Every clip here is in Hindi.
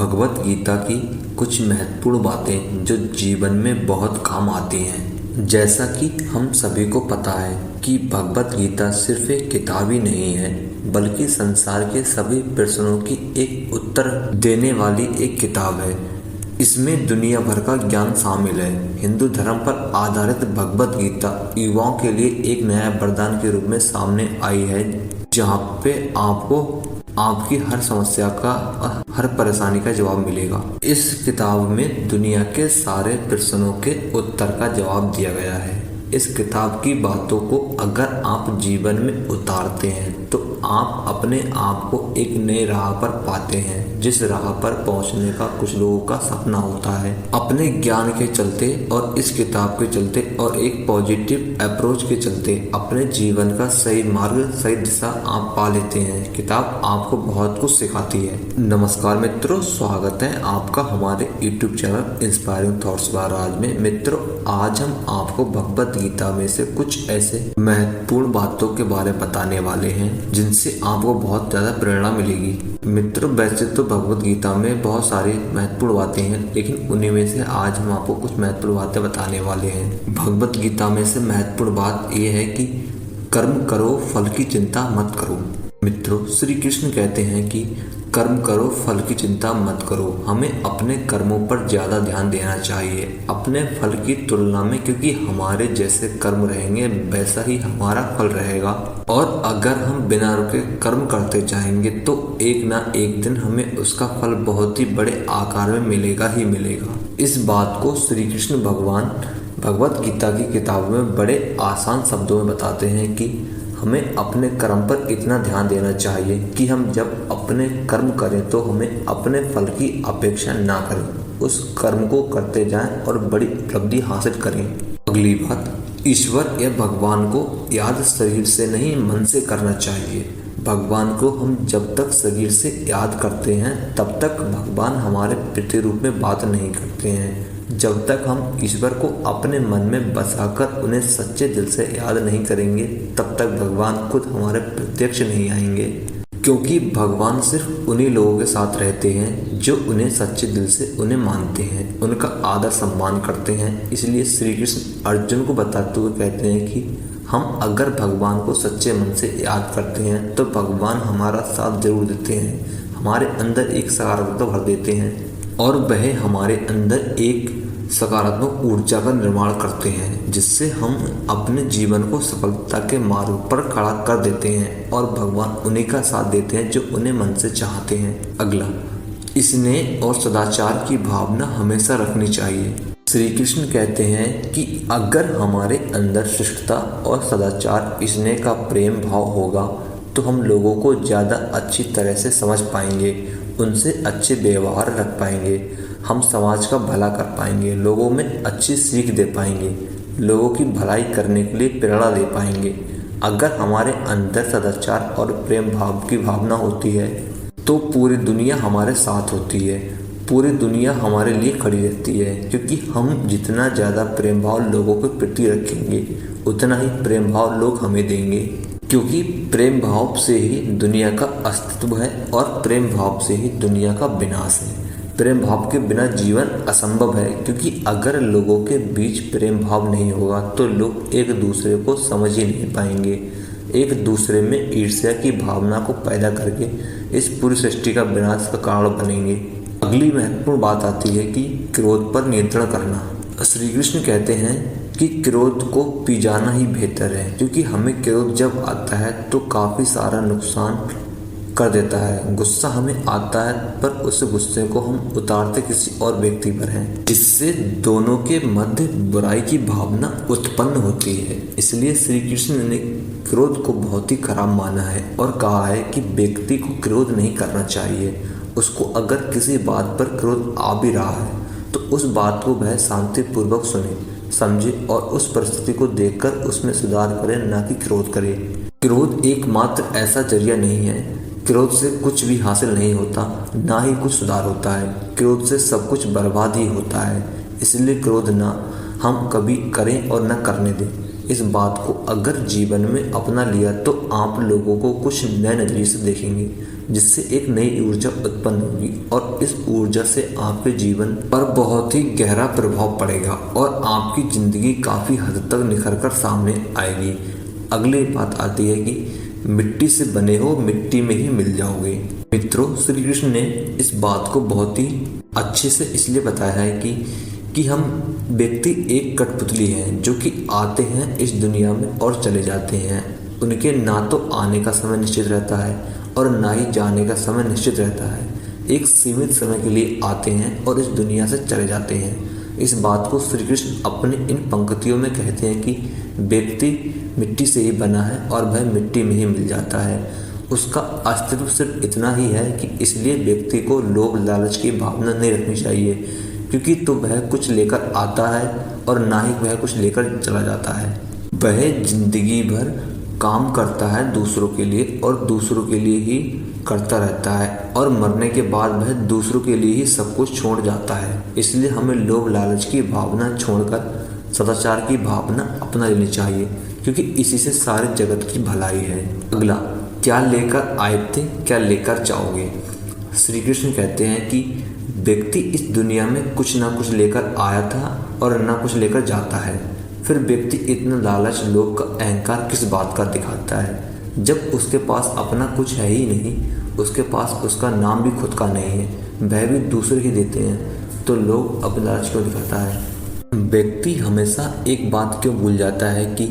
भगवत गीता की कुछ महत्वपूर्ण बातें जो जीवन में बहुत काम आती हैं। जैसा कि हम सभी को पता है कि भगवत गीता सिर्फ एक किताब ही नहीं है, बल्कि संसार के सभी प्रश्नों की एक उत्तर देने वाली एक किताब है। इसमें दुनिया भर का ज्ञान शामिल है। हिंदू धर्म पर आधारित भगवत गीता युवाओं के लिए एक नया वरदान के रूप में सामने आई है, जहाँ पे आपको आपकी हर समस्या का और हर परेशानी का जवाब मिलेगा। इस किताब में दुनिया के सारे प्रश्नों के उत्तर का जवाब दिया गया है। इस किताब की बातों को अगर आप जीवन में उतारते हैं तो आप अपने आप को एक नई राह पर पाते हैं, जिस राह पर पहुंचने का कुछ लोगों का सपना होता है। अपने ज्ञान के चलते और इस किताब के चलते और एक पॉजिटिव अप्रोच के चलते अपने जीवन का सही मार्ग, सही दिशा आप पा लेते हैं। किताब आपको बहुत कुछ सिखाती है। नमस्कार मित्रों, स्वागत है आपका हमारे YouTube channel inspiring thoughts by Raj में। मित्रों, आज हम आपको भगवत गीता में से कुछ ऐसे महत्वपूर्ण बातों के बारे में बताने वाले हैं जिनसे आपको बहुत ज्यादा प्रेरणा मिलेगी। मित्रों, वैसे तो भगवत गीता में बहुत सारी महत्वपूर्ण बातें हैं, लेकिन उन्हीं में से आज हम आपको कुछ महत्वपूर्ण बातें बताने वाले हैं। भगवत गीता में से महत्वपूर्ण बात यह है कि कर्म करो, फल की चिंता मत करो। मित्रों, श्री कृष्ण कहते हैं कि कर्म करो, फल की चिंता मत करो। हमें अपने कर्मों पर ज्यादा ध्यान देना चाहिए अपने फल की तुलना में, क्योंकि हमारे जैसे कर्म रहेंगे वैसा ही हमारा फल रहेगा। और अगर हम बिना रुके कर्म करते जाएंगे तो एक ना एक दिन हमें उसका फल बहुत ही बड़े आकार में मिलेगा ही मिलेगा। इस बात को श्री कृष्ण भगवान भगवत गीता की किताब में बड़े आसान शब्दों में बताते हैं कि हमें अपने कर्म पर इतना ध्यान देना चाहिए कि हम जब अपने कर्म करें तो हमें अपने फल की अपेक्षा ना करें, उस कर्म को करते जाएं और बड़ी उपलब्धि हासिल करें। अगली बात, ईश्वर या भगवान को याद शरीर से नहीं मन से करना चाहिए। भगवान को हम जब तक शरीर से याद करते हैं तब तक भगवान हमारे प्रतिरूप में बात नहीं करते हैं। जब तक हम ईश्वर को अपने मन में बसाकर उन्हें सच्चे दिल से याद नहीं करेंगे तब तक भगवान खुद हमारे प्रत्यक्ष नहीं आएंगे, क्योंकि भगवान सिर्फ उन्हीं लोगों के साथ रहते हैं जो उन्हें सच्चे दिल से उन्हें मानते हैं, उनका आदर सम्मान करते हैं। इसलिए श्री कृष्ण अर्जुन को बताते हुए कहते हैं कि हम अगर भगवान को सच्चे मन से याद करते हैं तो भगवान हमारा साथ जरूर देते हैं, हमारे अंदर एक सकारात्मकता भर देते हैं और वह हमारे अंदर एक सकारात्मक ऊर्जा का निर्माण करते हैं, जिससे हम अपने जीवन को सफलता के मार्ग पर खड़ा कर देते हैं और भगवान उन्हीं का साथ देते हैं जो उन्हें मन से चाहते हैं। अगला, स्नेह और सदाचार की भावना हमेशा रखनी चाहिए। श्री कृष्ण कहते हैं कि अगर हमारे अंदर शिष्टता और सदाचार, स्नेह का प्रेम भाव होगा तो हम लोगों को ज़्यादा अच्छी तरह से समझ पाएंगे, उनसे अच्छे व्यवहार रख पाएंगे, हम समाज का भला कर पाएंगे, लोगों में अच्छी सीख दे पाएंगे, लोगों की भलाई करने के लिए प्रेरणा दे पाएंगे। अगर हमारे अंदर सदाचार और प्रेम भाव की भावना होती है तो पूरी दुनिया हमारे साथ होती है, पूरी दुनिया हमारे लिए खड़ी रहती है, क्योंकि हम जितना ज़्यादा प्रेम भाव लोगों के प्रति रखेंगे उतना ही प्रेम भाव लोग हमें देंगे, क्योंकि प्रेम भाव से ही दुनिया का अस्तित्व है और प्रेम भाव से ही दुनिया का विनाश है। प्रेम भाव के बिना जीवन असंभव है, क्योंकि अगर लोगों के बीच प्रेम भाव नहीं होगा तो लोग एक दूसरे को समझ ही नहीं पाएंगे, एक दूसरे में ईर्ष्या की भावना को पैदा करके इस पूरी सृष्टि का विनाश का कारण बनेंगे। अगली महत्वपूर्ण बात आती है कि क्रोध पर नियंत्रण करना। श्री कृष्ण कहते हैं कि क्रोध को पी जाना ही बेहतर है, क्योंकि हमें क्रोध जब आता है तो काफ़ी सारा नुकसान कर देता है। गुस्सा हमें आता है पर उस गुस्से को हम उतारते किसी और व्यक्ति पर हैं, जिससे दोनों के मध्य बुराई की भावना उत्पन्न होती है। इसलिए श्री कृष्ण ने क्रोध को बहुत ही खराब माना है और कहा है कि व्यक्ति को क्रोध नहीं करना चाहिए। उसको अगर किसी बात पर क्रोध आ भी रहा है तो उस बात को वह शांतिपूर्वक सुने, समझे और उस परिस्थिति को देखकर उसमें सुधार करे, ना कि क्रोध करे। क्रोध एकमात्र ऐसा जरिया नहीं है, क्रोध से कुछ भी हासिल नहीं होता, ना ही कुछ सुधार होता है। क्रोध से सब कुछ बर्बाद ही होता है। इसलिए क्रोध ना हम कभी करें और न करने दें। इस बात को अगर जीवन में अपना लिया तो आप लोगों को कुछ नए नजरिए से देखेंगे, जिससे एक नई ऊर्जा उत्पन्न होगी और इस ऊर्जा से आपके जीवन पर बहुत ही गहरा प्रभाव पड़ेगा और आपकी जिंदगी काफी हद तक निखर कर सामने आएगी। अगली बात आती है कि मिट्टी से बने हो मिट्टी में ही मिल जाओगे। मित्रों, श्री कृष्ण ने इस बात को बहुत ही अच्छे से इसलिए बताया है कि हम व्यक्ति एक कठपुतली हैं जो कि आते हैं इस दुनिया में और चले जाते हैं। उनके ना तो आने का समय निश्चित रहता है और ना ही जाने का समय निश्चित रहता है। एक सीमित समय के लिए आते हैं और इस दुनिया से चले जाते हैं। इस बात को श्री कृष्ण अपने इन पंक्तियों में कहते हैं कि व्यक्ति मिट्टी से ही बना है और वह मिट्टी में ही मिल जाता है। उसका अस्तित्व सिर्फ इतना ही है कि इसलिए व्यक्ति को लोभ लालच की भावना नहीं रखनी चाहिए, क्योंकि तो वह कुछ लेकर आता है और ना ही वह कुछ लेकर चला जाता है। वह जिंदगी भर काम करता है दूसरों के लिए और दूसरों के लिए ही करता रहता है और मरने के बाद वह दूसरों के लिए ही सब कुछ छोड़ जाता है। इसलिए हमें लोभ लालच की भावना छोड़कर सदाचार की भावना अपना लेनी चाहिए, क्योंकि इसी से सारे जगत की भलाई है। अगला, क्या लेकर आए थे क्या लेकर जाओगे। श्री कृष्ण कहते हैं कि व्यक्ति इस दुनिया में कुछ ना कुछ लेकर आया था और ना कुछ लेकर जाता है। फिर व्यक्ति इतना लालच, लोभ का अहंकार किस बात का दिखाता है जब उसके पास अपना कुछ है ही नहीं, उसके पास उसका नाम भी खुद का नहीं है, वह भी दूसरे ही देते हैं, तो लोग अपना लालच क्यों दिखाता है। व्यक्ति हमेशा एक बात क्यों भूल जाता है कि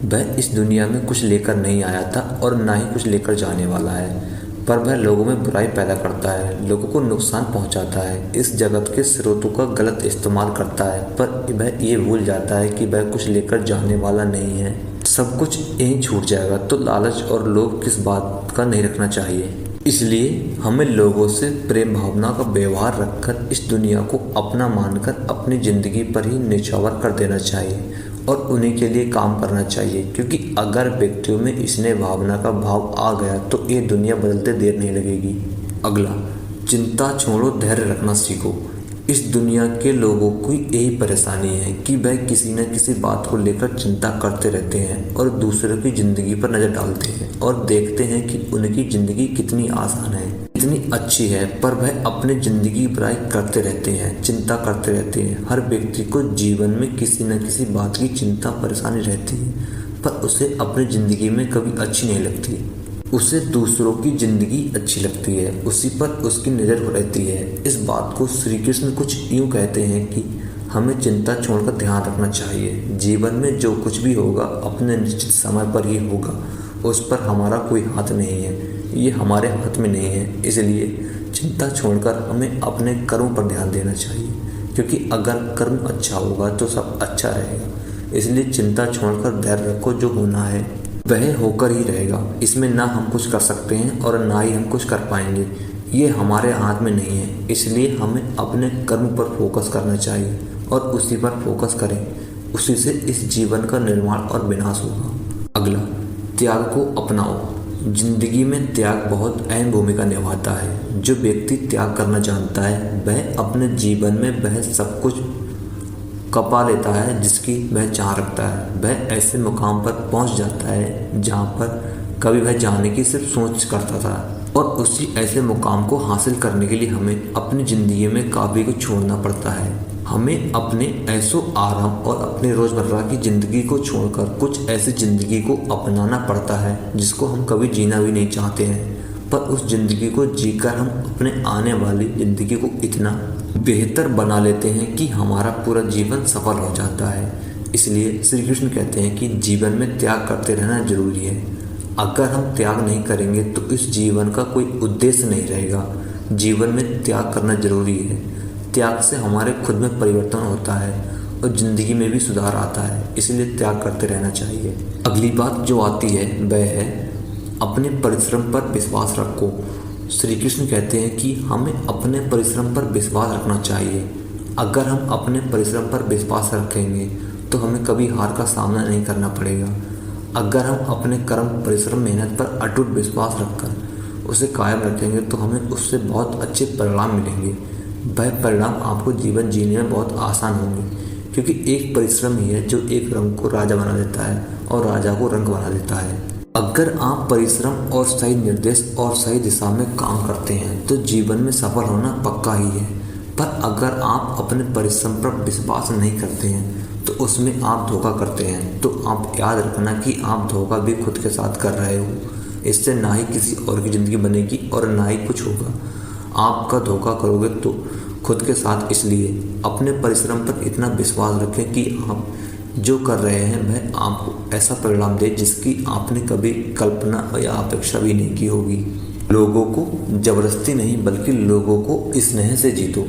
वह इस दुनिया में कुछ लेकर नहीं आया था और ना ही कुछ लेकर जाने वाला है, पर वह लोगों में बुराई पैदा करता है, लोगों को नुकसान पहुंचाता है, इस जगत के स्रोतों का गलत इस्तेमाल करता है, पर वह ये भूल जाता है कि वह कुछ लेकर जाने वाला नहीं है, सब कुछ यहीं छूट जाएगा। तो लालच और लोभ किस बात का नहीं रखना चाहिए। इसलिए हमें लोगों से प्रेम भावना का व्यवहार रखकर इस दुनिया को अपना मानकर अपनी जिंदगी पर ही निछावर कर देना चाहिए और उन्हीं के लिए काम करना चाहिए, क्योंकि अगर व्यक्तियों में स्नेह भावना का भाव आ गया तो ये दुनिया बदलते देर नहीं लगेगी। अगला, चिंता छोड़ो, धैर्य रखना सीखो। इस दुनिया के लोगों की यही परेशानी है कि वह किसी न किसी बात को लेकर चिंता करते रहते हैं और दूसरों की जिंदगी पर नजर डालते हैं और देखते हैं कि उनकी जिंदगी कितनी आसान है, कितनी अच्छी है, पर वह अपनी जिंदगी बुराई करते रहते हैं, चिंता करते रहते हैं। हर व्यक्ति को जीवन में किसी न किसी बात की चिंता परेशानी रहती है, पर उसे अपनी जिंदगी में कभी अच्छी नहीं लगती। उसे दूसरों की जिंदगी अच्छी लगती है, उसी पर उसकी नज़र रहती है। इस बात को श्री कृष्ण कुछ यूँ कहते हैं कि हमें चिंता छोड़कर ध्यान रखना चाहिए। जीवन में जो कुछ भी होगा अपने निश्चित समय पर ही होगा, उस पर हमारा कोई हाथ नहीं है, ये हमारे हाथ में नहीं है। इसलिए चिंता छोड़कर हमें अपने कर्म पर ध्यान देना चाहिए, क्योंकि अगर कर्म अच्छा होगा तो सब अच्छा रहेगा। इसलिए चिंता छोड़कर धैर्य रखो, जो होना है वह होकर ही रहेगा। इसमें ना हम कुछ कर सकते हैं और ना ही हम कुछ कर पाएंगे, ये हमारे हाथ में नहीं है। इसलिए हमें अपने कर्म पर फोकस करना चाहिए और उसी पर फोकस करें, उसी से इस जीवन का निर्माण और विनाश होगा। अगला, त्याग को अपनाओ। जिंदगी में त्याग बहुत अहम भूमिका निभाता है। जो व्यक्ति त्याग करना जानता है वह अपने जीवन में वह सब कुछ कपा लेता है जिसकी वह चाह रखता है। वह ऐसे मुकाम पर पहुंच जाता है जहां पर कभी वह जाने की सिर्फ सोच करता था, और उसी ऐसे मुकाम को हासिल करने के लिए हमें अपनी ज़िंदगी में काफ़ी कुछ छोड़ना पड़ता है। हमें अपने ऐशो आराम और अपने रोज़मर्रा की ज़िंदगी को छोड़कर कुछ ऐसी ज़िंदगी को अपनाना पड़ता है जिसको हम कभी जीना भी नहीं चाहते हैं, पर उस ज़िंदगी को जीकर हम अपने आने वाली ज़िंदगी को इतना बेहतर बना लेते हैं कि हमारा पूरा जीवन सफल हो जाता है। इसलिए श्री कृष्ण कहते हैं कि जीवन में त्याग करते रहना जरूरी है। अगर हम त्याग नहीं करेंगे तो इस जीवन का कोई उद्देश्य नहीं रहेगा। जीवन में त्याग करना जरूरी है। त्याग से हमारे खुद में परिवर्तन होता है और ज़िंदगी में भी सुधार आता है, इसलिए त्याग करते रहना चाहिए। अगली बात जो आती है वह है अपने परिश्रम पर विश्वास रखो। श्री कृष्ण कहते हैं कि हमें अपने परिश्रम पर विश्वास रखना चाहिए। अगर हम अपने परिश्रम पर विश्वास रखेंगे तो हमें कभी हार का सामना नहीं करना पड़ेगा। अगर हम अपने कर्म, परिश्रम, मेहनत पर अटूट विश्वास रखकर उसे कायम रखेंगे तो हमें उससे बहुत अच्छे परिणाम मिलेंगे। वह परिणाम आपको जीवन जीने में बहुत आसान होंगे, क्योंकि एक परिश्रम ही है जो एक रंग को राजा बना देता है और राजा को रंग बना देता है। अगर आप परिश्रम और सही निर्देश और सही दिशा में काम करते हैं तो जीवन में सफल होना पक्का ही है। पर अगर आप अपने परिश्रम पर विश्वास नहीं करते हैं तो उसमें आप धोखा करते हैं, तो आप याद रखना कि आप धोखा भी खुद के साथ कर रहे हो। इससे ना ही किसी और की ज़िंदगी बनेगी और ना ही कुछ होगा। आपका धोखा करोगे तो खुद के साथ। इसलिए अपने परिश्रम पर इतना विश्वास रखें कि आप जो कर रहे हैं वह आपको ऐसा परिणाम दे जिसकी आपने कभी कल्पना या अपेक्षा भी नहीं की होगी। लोगों को जबरदस्ती नहीं बल्कि लोगों को स्नेह से जीतो।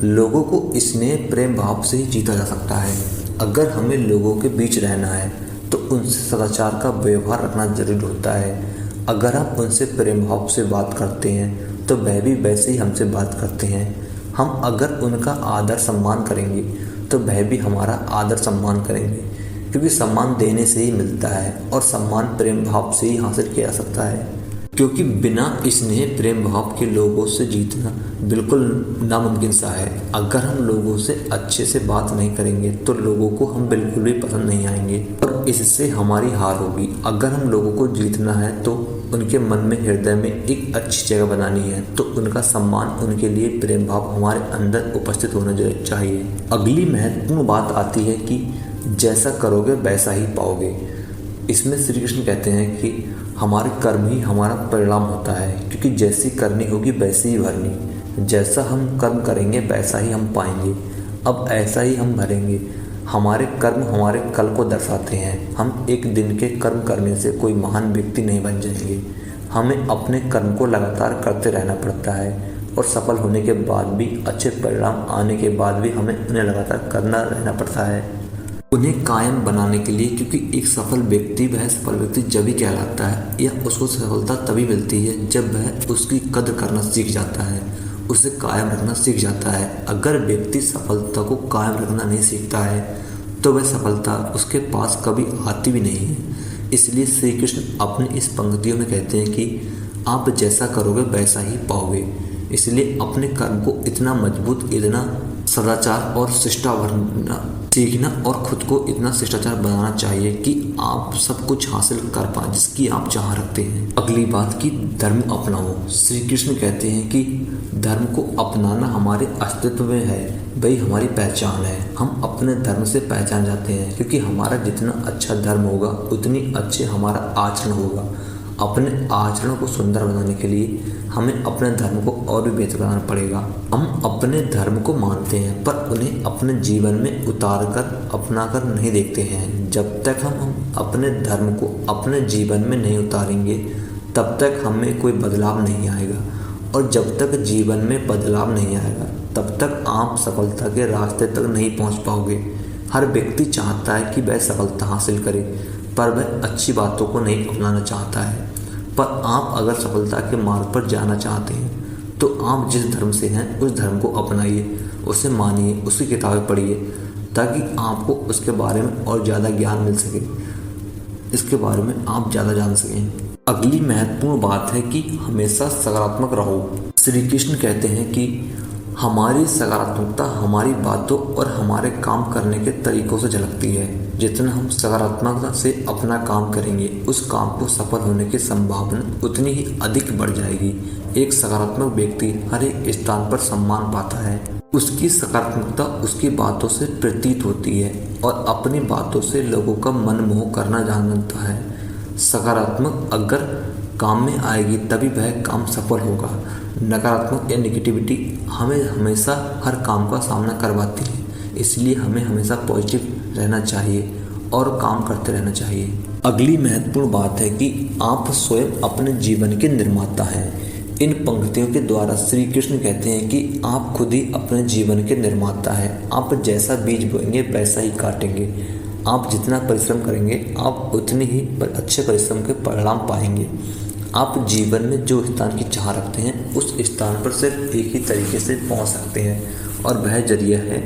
लोगों को स्नेह प्रेम भाव से ही जीता जा सकता है। अगर हमें लोगों के बीच रहना है तो उनसे सदाचार का व्यवहार रखना जरूरी होता है। अगर आप उनसे प्रेम भाव से बात करते हैं तो वह भी वैसे ही हमसे बात करते हैं। हम अगर उनका आदर सम्मान करेंगे तो वह भी हमारा आदर सम्मान करेंगे, क्योंकि सम्मान देने से ही मिलता है और सम्मान प्रेम भाव से ही हासिल किया जा सकता है। क्योंकि बिना स्नेह प्रेम भाव के लोगों से जीतना बिल्कुल नामुमकिन सा है। अगर हम लोगों से अच्छे से बात नहीं करेंगे तो लोगों को हम बिल्कुल भी पसंद नहीं आएंगे और इससे हमारी हार होगी। अगर हम लोगों को जीतना है तो उनके मन में हृदय में एक अच्छी जगह बनानी है, तो उनका सम्मान, उनके लिए प्रेम भाव हमारे अंदर उपस्थित होना चाहिए। अगली महत्वपूर्ण बात आती है कि जैसा करोगे वैसा ही पाओगे। इसमें श्री कृष्ण कहते हैं कि हमारे कर्म ही हमारा परिणाम होता है, क्योंकि जैसी करनी होगी वैसी ही भरनी। जैसा हम कर्म करेंगे वैसा ही हम पाएंगे। अब ऐसा ही हम भरेंगे। हमारे कर्म हमारे कल को दर्शाते हैं। हम एक दिन के कर्म करने से कोई महान व्यक्ति नहीं बन जाएंगे। हमें अपने कर्म को लगातार करते रहना पड़ता है और सफल होने के बाद भी, अच्छे परिणाम आने के बाद भी हमें उन्हें लगातार करना रहना पड़ता है, उन्हें कायम बनाने के लिए। क्योंकि एक सफल व्यक्ति, वह सफल व्यक्ति जब ही कहलाता है या उसको सफलता तभी मिलती है जब वह उसकी कद्र करना सीख जाता है, उसे कायम रखना सीख जाता है। अगर व्यक्ति सफलता को कायम रखना नहीं सीखता है तो वह सफलता उसके पास कभी आती भी नहीं है। इसलिए श्री कृष्ण अपने इस पंक्तियों में कहते हैं कि आप जैसा करोगे वैसा ही पाओगे। इसलिए अपने कर्म को इतना मजबूत, इतना सदाचार और शिष्टाचार बनना सीखना और खुद को इतना शिष्टाचार बनाना चाहिए कि आप सब कुछ हासिल कर पाएं जिसकी आप चाह रखते हैं। अगली बात कि धर्म अपनाओ। श्री कृष्ण कहते हैं कि धर्म को अपनाना हमारे अस्तित्व में है, वही हमारी पहचान है। हम अपने धर्म से पहचान जाते हैं, क्योंकि हमारा जितना अच्छा धर्म होगा उतनी अच्छे हमारा आचरण होगा। अपने आचरण को सुंदर बनाने के लिए हमें अपने धर्म को और भी बेहतर बनाना पड़ेगा। हम अपने धर्म को मानते हैं पर उन्हें अपने जीवन में उतार कर, अपना कर नहीं देखते हैं। जब तक हम अपने धर्म को अपने जीवन में नहीं उतारेंगे तब तक हमें कोई बदलाव नहीं आएगा, और जब तक जीवन में बदलाव नहीं आएगा तब तक आप सफलता के रास्ते तक नहीं पहुंच पाओगे। हर व्यक्ति चाहता है कि वह सफलता हासिल करे, पर वह अच्छी बातों को नहीं अपनाना चाहता है। पर आप अगर सफलता के मार्ग पर जाना चाहते हैं तो आप जिस धर्म से हैं उस धर्म को अपनाइए, उसे मानिए, उसकी किताबें पढ़िए, ताकि आपको उसके बारे में और ज़्यादा ज्ञान मिल सके, इसके बारे में आप ज़्यादा जान सकें। अगली महत्वपूर्ण बात है कि हमेशा सकारात्मक रहो। श्री कृष्ण कहते हैं कि हमारी सकारात्मकता हमारी बातों और हमारे काम करने के तरीकों से झलकती है। जितना हम सकारात्मकता से अपना काम करेंगे उस काम को सफल होने की संभावना उतनी ही अधिक बढ़ जाएगी। एक सकारात्मक व्यक्ति हर एक स्थान पर सम्मान पाता है। उसकी सकारात्मकता उसकी बातों से प्रतीत होती है और अपनी बातों से लोगों का मन मोह करना जानता है। सकारात्मक अगर काम में आएगी तभी वह काम सफल होगा। नकारात्मक या नेगेटिविटी हमें हमेशा हर काम का सामना करवाती है। इसलिए हमें हमेशा पॉजिटिव रहना चाहिए और काम करते रहना चाहिए। अगली महत्वपूर्ण बात है कि आप स्वयं अपने जीवन के निर्माता हैं। इन पंक्तियों के द्वारा श्री कृष्ण कहते हैं कि आप खुद ही अपने जीवन के निर्माता हैं। आप जैसा बीज बोएंगे वैसा ही काटेंगे। आप जितना परिश्रम करेंगे आप उतने ही अच्छे परिश्रम के परिणाम पाएंगे। आप जीवन में जो स्थान की चाह रखते हैं उस स्थान पर सिर्फ एक ही तरीके से पहुंच सकते हैं, और वह जरिया है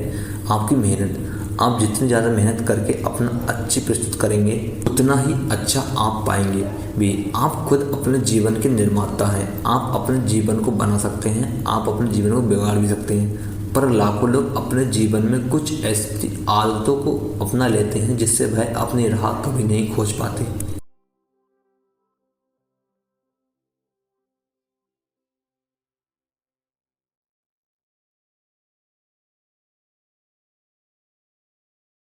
आपकी मेहनत। आप जितनी ज़्यादा मेहनत करके अपना अच्छी प्रस्तुत करेंगे उतना ही अच्छा आप पाएंगे भी। आप खुद अपने जीवन के निर्माता हैं। आप अपने जीवन को बना सकते हैं, आप अपने जीवन को बिगाड़ भी सकते हैं। पर लाखों लोग अपने जीवन में कुछ ऐसी आदतों को अपना लेते हैं जिससे वह अपनी राह कभी नहीं खोज पाते।